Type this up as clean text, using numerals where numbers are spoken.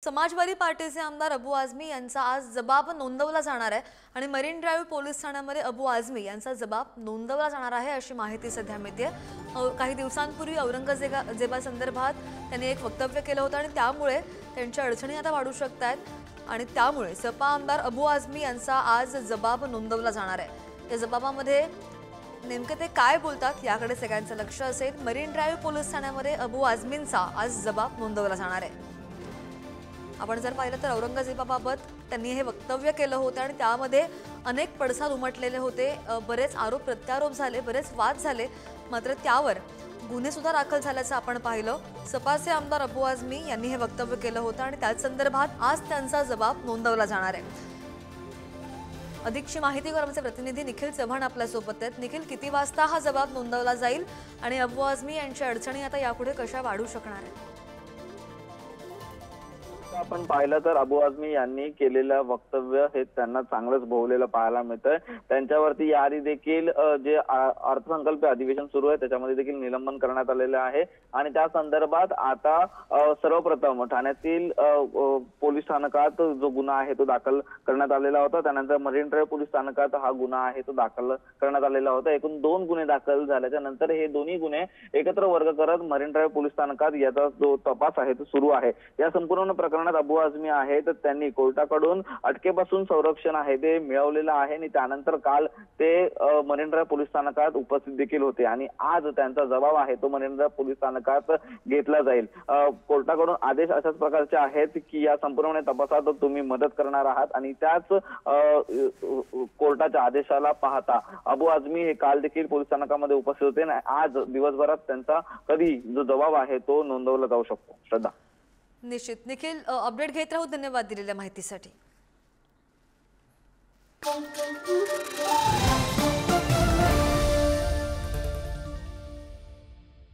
समाजवादी पार्टीचे आमदार अबू आझमी यांचा आज जबाब नोंदवला जाणार आहे आणि मरीन ड्राइव्ह पोलीस ठाण्यामध्ये अबू आझमी यांचा जबाब नोंदवला जाणार आहे अशी माहिती सध्या मिळते। काही दिवसांपूर्वी औरंगजेबासंदर्भात त्यांनी एक वक्तव्य केलं होतं आणि त्यामुळे त्यांच्या अडचणी आता वाढू शकतात आणि त्यामुळे सपा आमदार अबू आझमी यांचा आज जबाब नोंदवला जाणार आहे। या जबाबामध्ये नेमके ते काय बोलतात याकडे सगळ्यांचं लक्ष असेल। मरीन ड्राइव्ह पोलीस ठाण्यामध्ये अबू आझमींचा आज जबाब नोंदवला जाणार आहे। आपण जर पाहिलं तर औरंगजेबाबाबत त्यांनी हे वक्तव्य केलं होतं आणि त्यामध्ये अनेक पडसाद उमटलेले होते, बरेच आरोप प्रत्यारोप झाले, बरेच वाद झाले, मात्र त्यावर गुन्हे सुद्धा दाखल झाल्याचं आपण पाहिलं। सपाचे आमदार अबू आझमी यांनी हे वक्तव्य केलं होतं आणि त्याच संदर्भात आज त्यांचा जबाब नोंदवला जाणार आहे। अधिकची माहिती आमचे प्रतिनिधी निखिल चव्हाण आपल्या सोबत आहेत। निखिल, किती वाजता हा जबाब नोंदवला जाईल आणि अबू आझमी यांच्या अडचणी आता यापुढे कशा वाढू शकणार आहेत? आपण पाहिलं तर अबू आझमी यांनी केलेलं वक्तव्य हे त्यांना चांगलंच भोवलेलं पाहायला मिळतंय। त्यांच्यावरती याआधी देखील जे अर्थसंकल्पीय अधिवेशन सुरू आहे त्याच्यामध्ये देखील निलंबन करण्यात आलेलं आहे आणि त्या संदर्भात आता सर्वप्रथम ठाण्यातील पोलीस स्थानकात जो गुन्हा आहे तो दाखल करण्यात आलेला होता। त्यानंतर मरीन ड्राइव्ह पोलीस स्थानकात हा गुन्हा आहे तो दाखल करण्यात आलेला होता। एकूण 2 गुन्हे दाखल झाल्याच्या नंतर हे दोन्ही गुन्हे एकत्र वर्ग करत मरीन ड्राइव्ह पोलीस स्थानकात याचा जो तपास आहे तो सुरू आहे। या संपूर्ण प्रकरणात अबू आझमी आहे तर त्यांनी कोर्टाकडून अटकेपासून संरक्षण आहे ते मिळवलेलं आहे आणि त्यानंतर काल ते मरीन ड्राइव्ह पोलीस स्थानकात उपस्थित देखील होते आणि आज त्यांचा जबाब आहे तो मरीन ड्राइव्ह पोलीस स्थानकात घेतला जाईल। कोर्टाकडून आदेश अशाच प्रकारचे आहेत की या संपूर्ण तपासात तुम्ही मदत करणार आहात आणि त्याच कोर्टाच्या आदेशाला पाहता अबू आझमी हे काल देखील पोलीस स्थानकामध्ये उपस्थित होते आणि आज दिवसभरात त्यांचा कधी जो जबाब आहे तो नोंदवला जाऊ शकतो। श्रद्धा, निश्चित निखिल, अपडेट घेत राहू। धन्यवाद दिलेल्या माहितीसाठी।